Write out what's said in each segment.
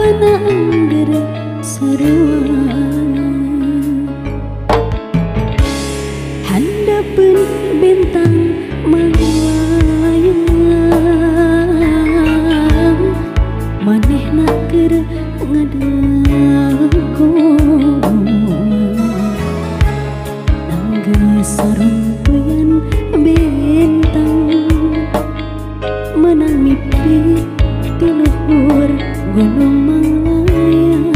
menangger sarua handapeun bentang melayang manehna keur ngadengku nanggeus saruntuyan bentang menang mimpi di luhur gunung melayang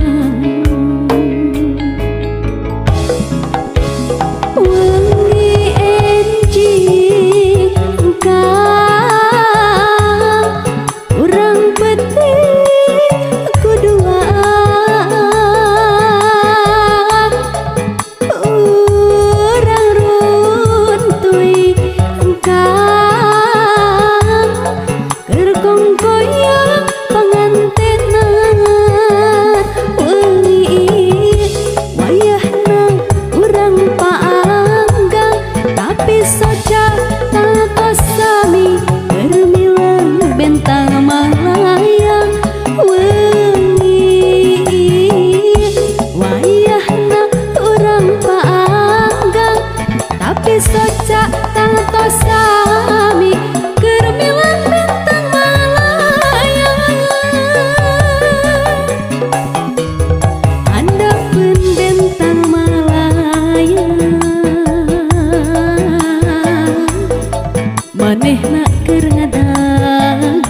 wangi enjing kang urang petik kuduaan urang runtuy kang keur kongkoyang pangantenan wengi wayahna urang paanggang tapi soca tatos sami keur milang bentang melayang wengi wayahna urang paanggang tapi soca tatos sami keur milang bentang melayang handapeun bentang melayang manehna keur ngadaguan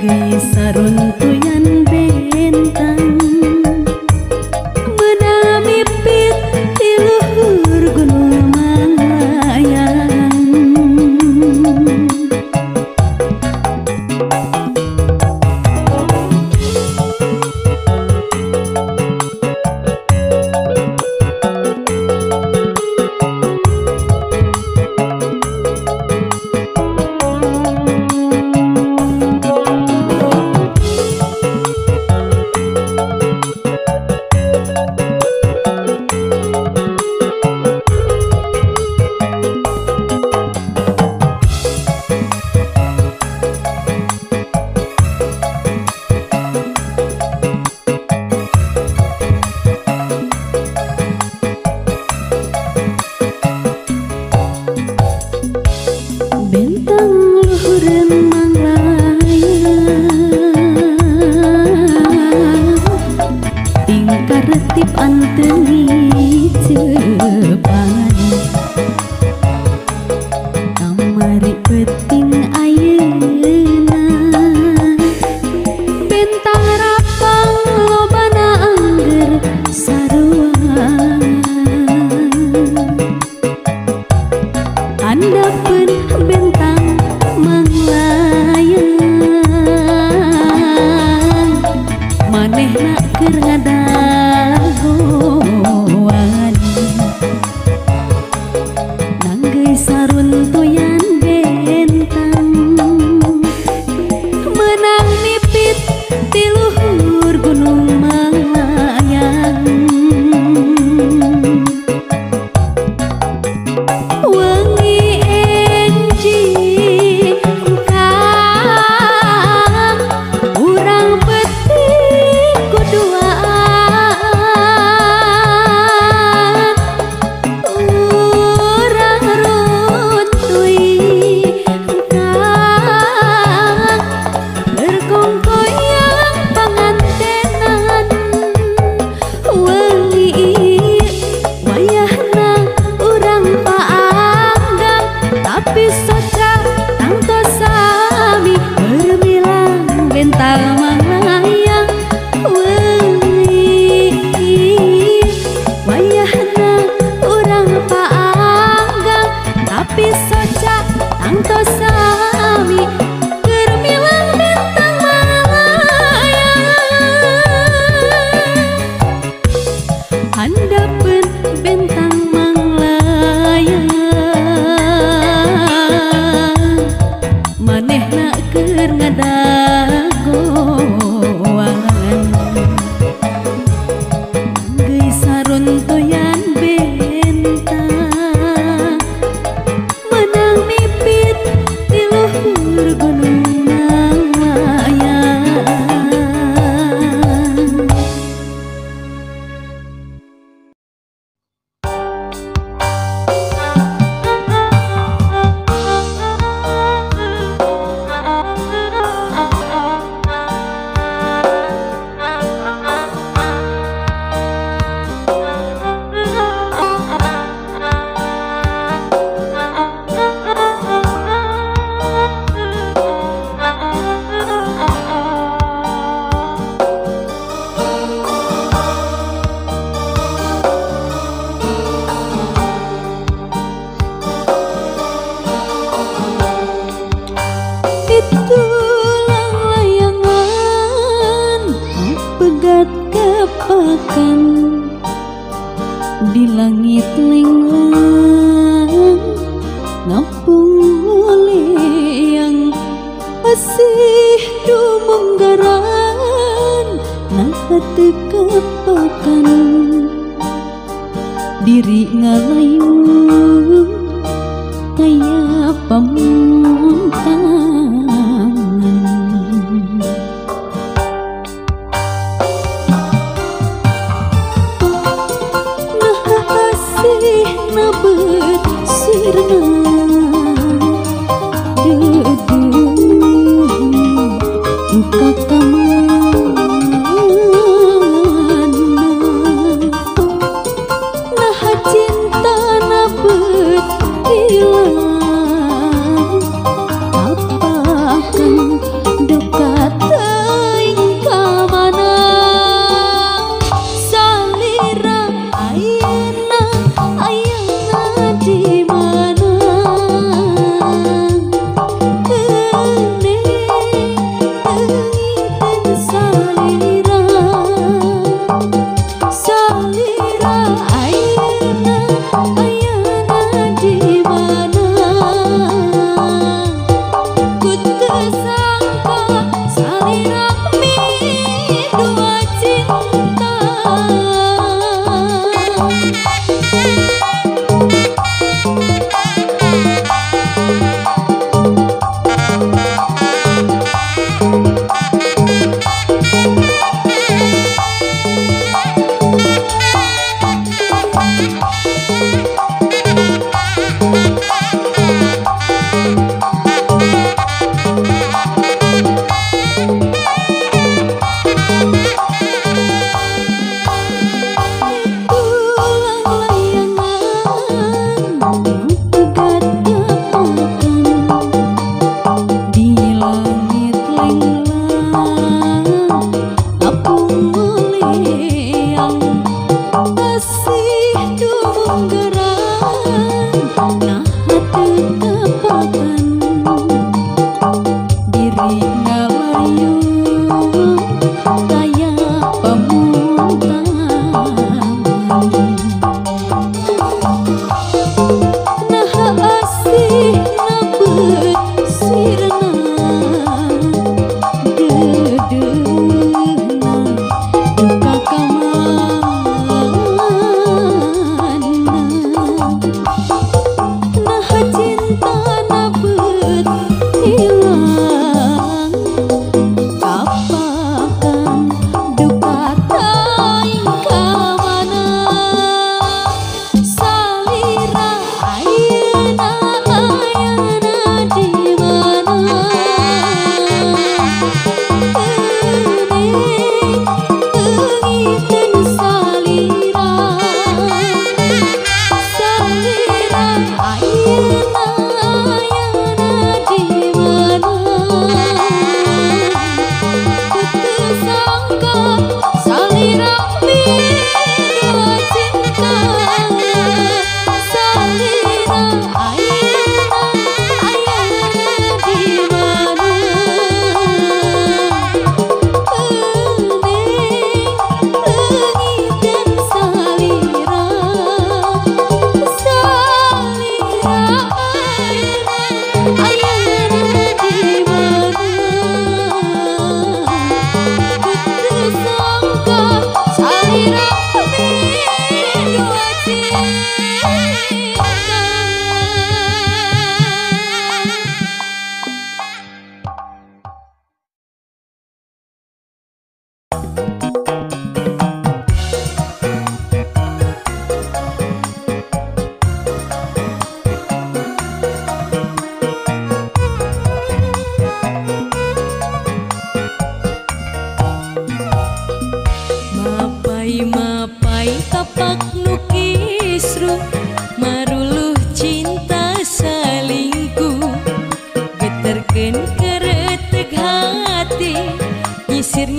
geus saruntuyan bentang meunang mipit di luhur gunung melayang bentang luhureun manglayang tingkar retip anteng Jepangan kamari peuting ayeuna bentang rapang lobana angger sarua handapeun bentang melayang manehna keur ngadaguan nanggeus saruntuyan bentang meunang nipit di luhur gunung melayang wengi enjing kang urang petik kuduaan urang runtuy kang berkongkoyang pangantenan wengi wayahna urang paanggang tapi soca tangtos sami keur milang bentang melayang wengi wayahna urang paanggang tapi soca tangtos sami keur milang bentang melayang handapeun bentang melayang ngapung yang asih dumunggaran nah hati kepakan diri ngalayu kaya pamuntangan nah asih nabet sirna duka kamana nah cinta nabet hilang apakan dekat teuing kamana salira ayeuna di mana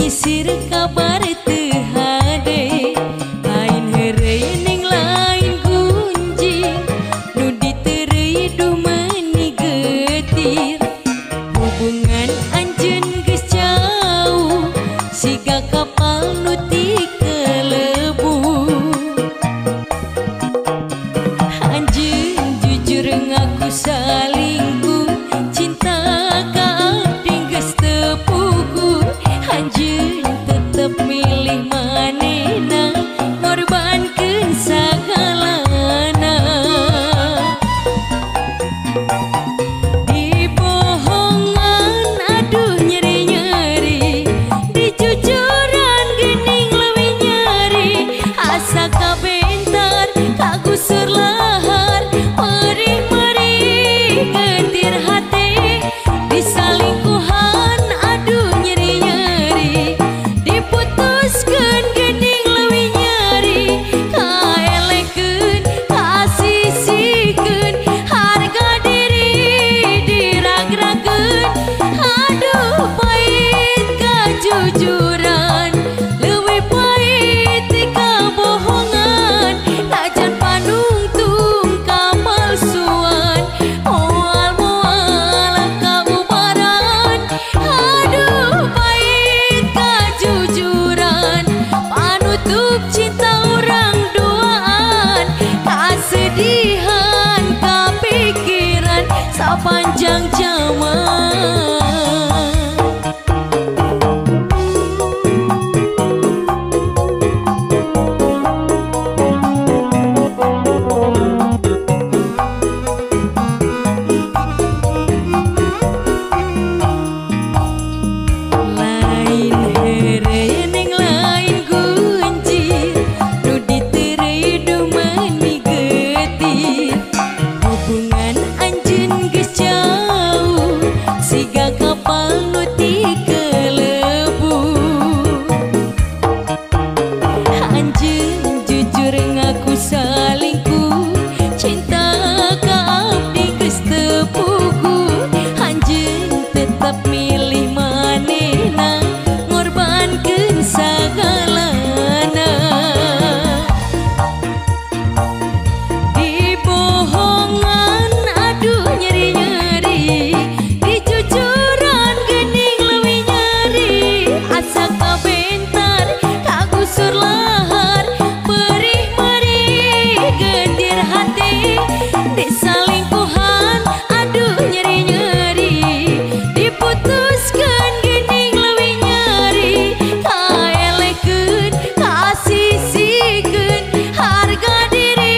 nyisir kabar teu hade lain heureuy ning lain gunjing nu ditereuy duh meuni geutir hubungan anjeun geus jauh siga kapal nu ti kelebu anjeun jujur ngaku salingku cinta ka abdi geus teu puguh anjeun tetep milih manehna ngorbankeun sagalana di bohongan aduh nyeri-nyeri di jujuran geuning leuwih nyeri asa kabentar kagusur lahar perih-perih getir hati di salingkuhan aduh nyeri-nyeri diputuskeun geuning leuwih nyeri kaelekeun kasisikeun harga diri dirag-rageun aduh pahit kajujuran leuwih pahit ti kabohongan najan panungtung kapalsuan moal-moal kaubaran aduh pahit kajujuran panutup cinta urang duaan kasedihan kapikiran sapanjang zaman. Lain heureuy ning lain kunci nu ditereuy dumani geutir hubungan anjeun geus jauh siga kapal nu ti kelebu anjeun jujur ngaku salingkuh cinta ka abdi geus teu puguh anjeun tetep milih manehna ngorbankeun sagalana di bohongan aduh nyeri-nyeri di jujuran geuning leuwih nyeri asa kabentar kagusur lahar perih-perih getir hati di salingkuhan aduh nyeri-nyeri diputuskeun geuning leuwih nyeri kaelekeun kasisikeun harga diri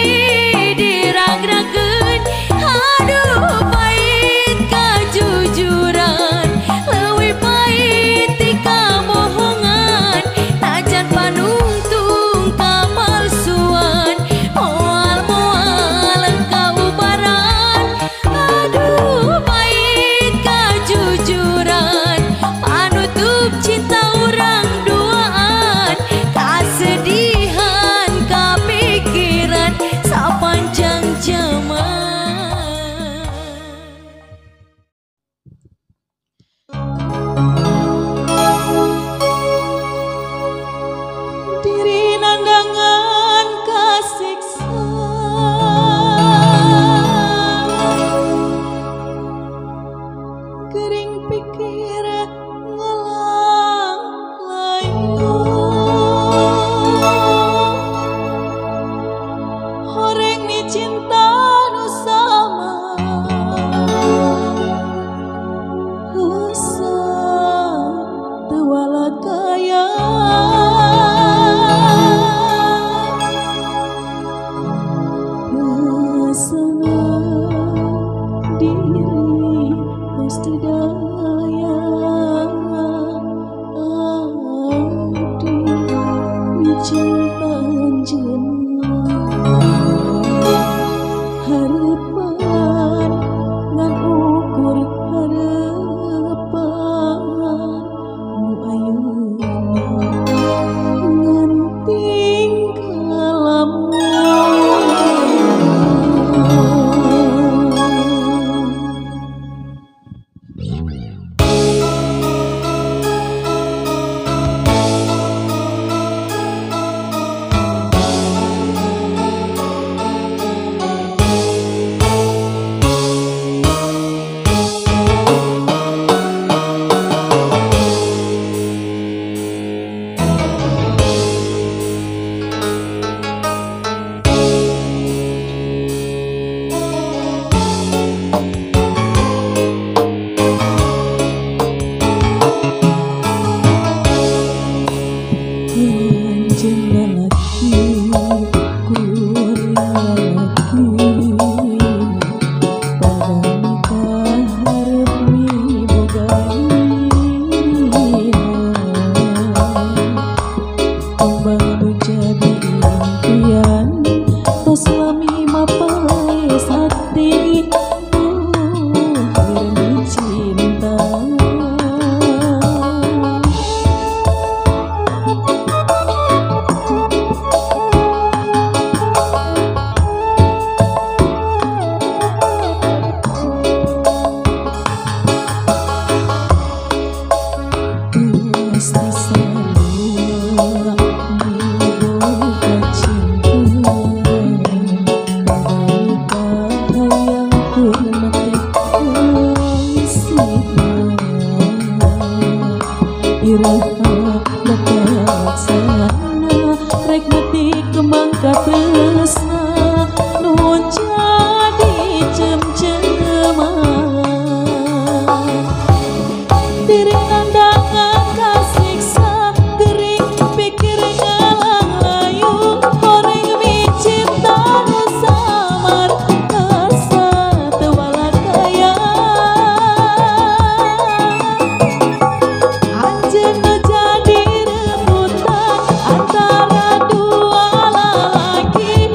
dirag-rageun aduh pahit kajujuran leuwih pahit ti kabohongan najan panungtung kapalsuan moal-moal kaubaran aduh pahit kajujuran panutup cinta urang duaan kasedihan kapikiran sapanjang zaman. Diri nandangan kasiksa kering pikir ngalang layu horeng ni cinta nu sama asa teu walakaya pesona diri tos teu daya abdi cinta anjeunna harapan ngan ukur harapan nu ayeuna ngan tinggal lamun Iraha lekaksana rek mati kemang katresna nuhun jadi cem-ceman diri nandangan kasiksa gering pikir ngalang layu orang micinta nu samar asa tewala kaya anjeun nu jadi rebutan antara dua lalaki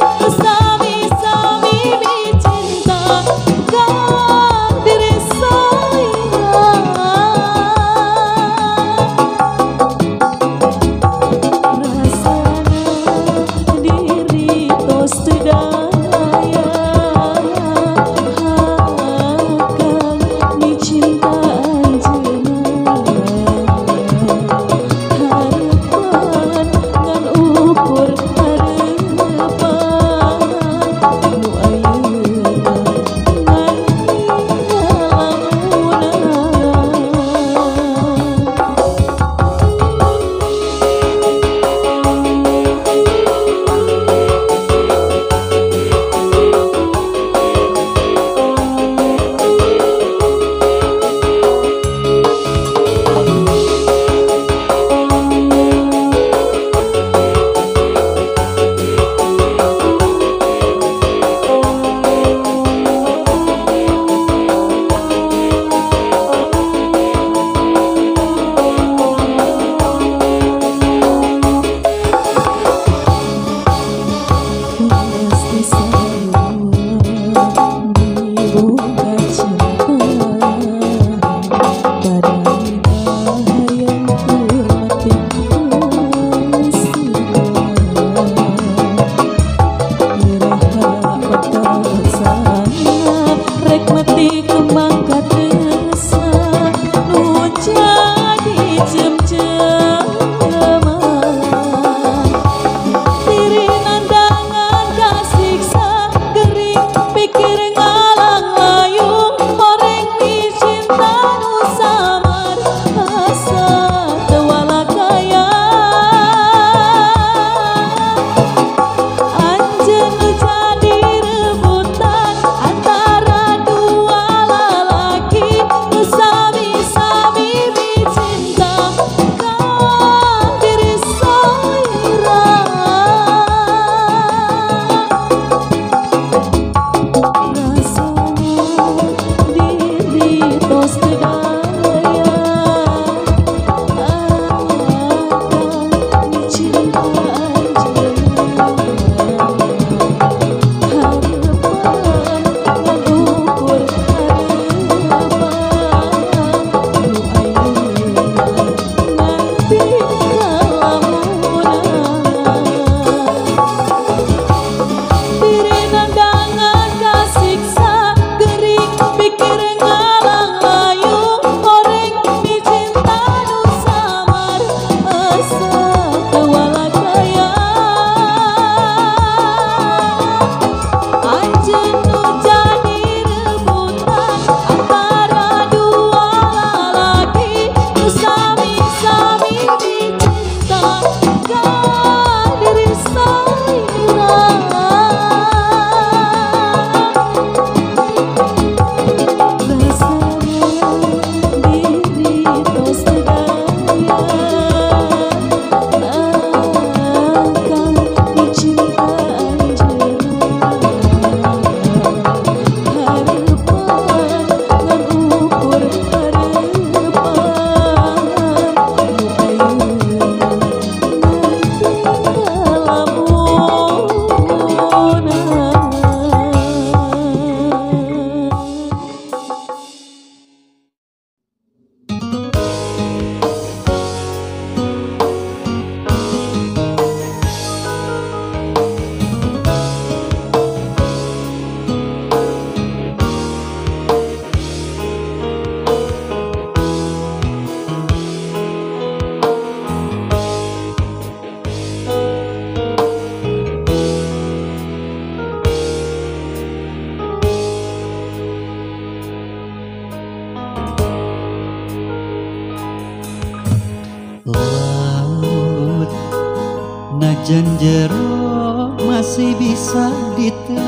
Najan jero masih bisa diteman,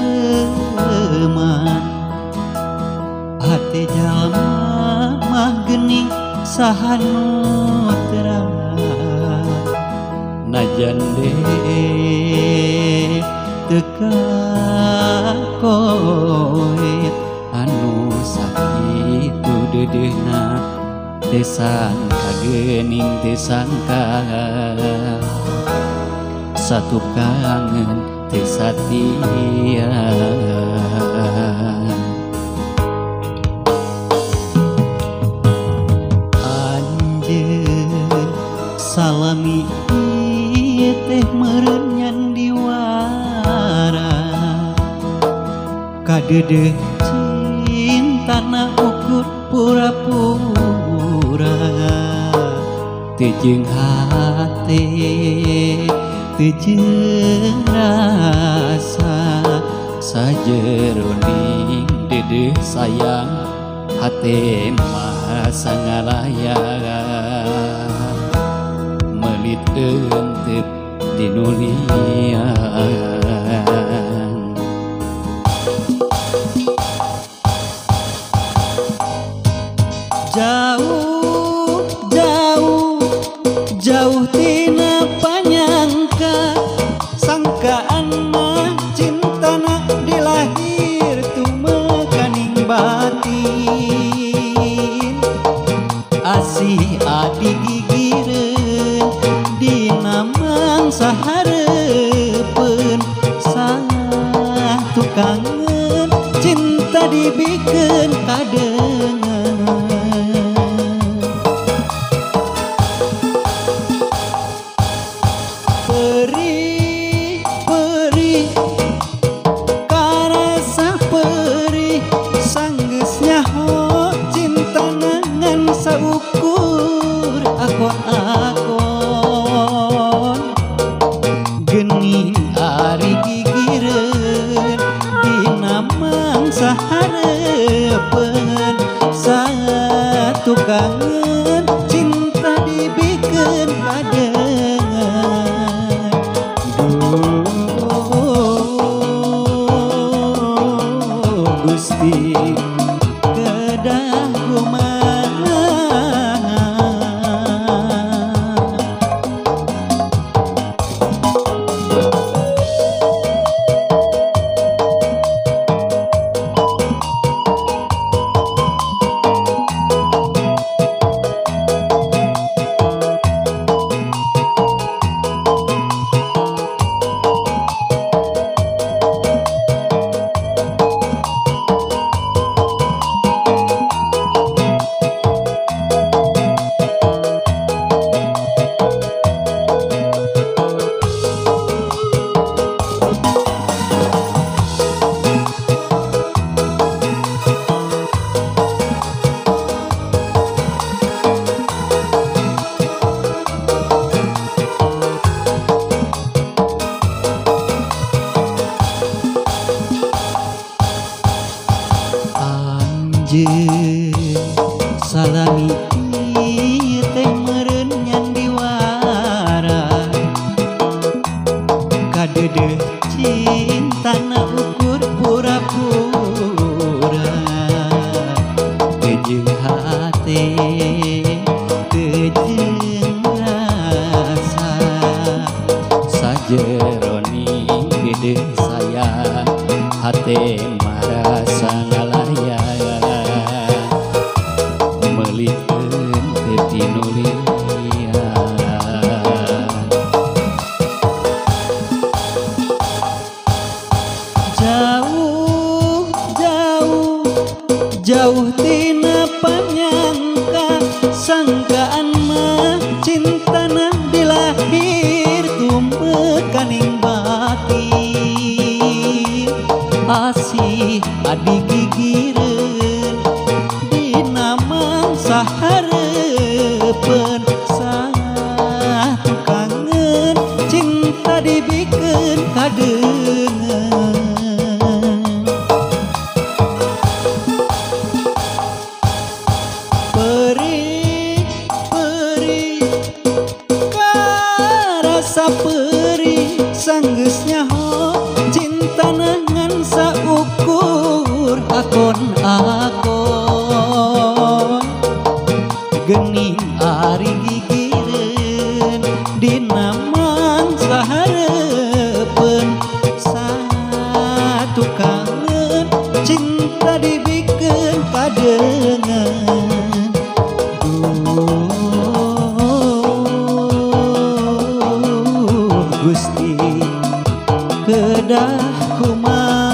hati jalma mah gening sahanu terang. Najan deh teka koe anu sakitu dedehna, teu sangka geuning teu sangka satu kangen teu satia. Anjeun salami ieu teh meureun nyan diwara, kadedeh cintana ukur pura-pura, teu jeung hate teu jeung rasa, sajeroning dedeh sayang hate mah sangalayang, melit euteup dinulian. Jauh, jauh, jauh tina panyangka, sangkaan mah cintana dilahir tumekaning batin. Asih adi gigireun dina mangsa hareupeun, satu kangen cinta dibikeun kadengen. Perih, perih, karasa perih, sanggeus nyaho cintana ngan saukur akon-akon. Geuning ari gigireun dina mangsa hareupeun, satu kangen cinta dibikeun kadengen. Gusti kedah kumaha, anjeun salami ieu teh meureun nyan diwara, kadedeh cintana ukur pura-pura, teu jeung hate teu jeung rasa, sajeroning dedeh sayang hate marasa ngalayang, melit euteup dinulian. Jauh, jauh, jauh tina panyangka, sangkaan mah cintana dilahir tumekaning batin. Asih adi gigireun dina mangsa hareupeun, satu kangen cinta dibikeun kadengen. Perih, perih, karasa perih, geusnya ho cinta nangan saukur akon-akon gening ari gigireun dina mangsa hareupeun satu kangen cinta dibikeun kadengan Gusti kedah kumaha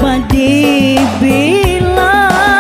bade bela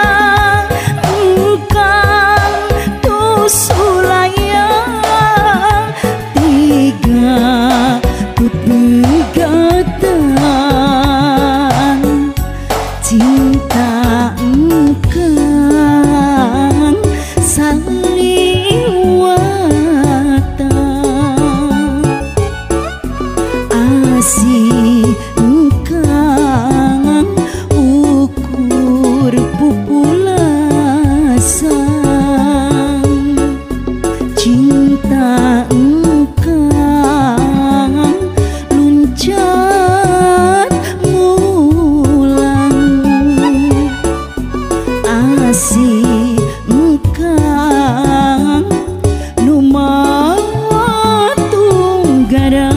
negara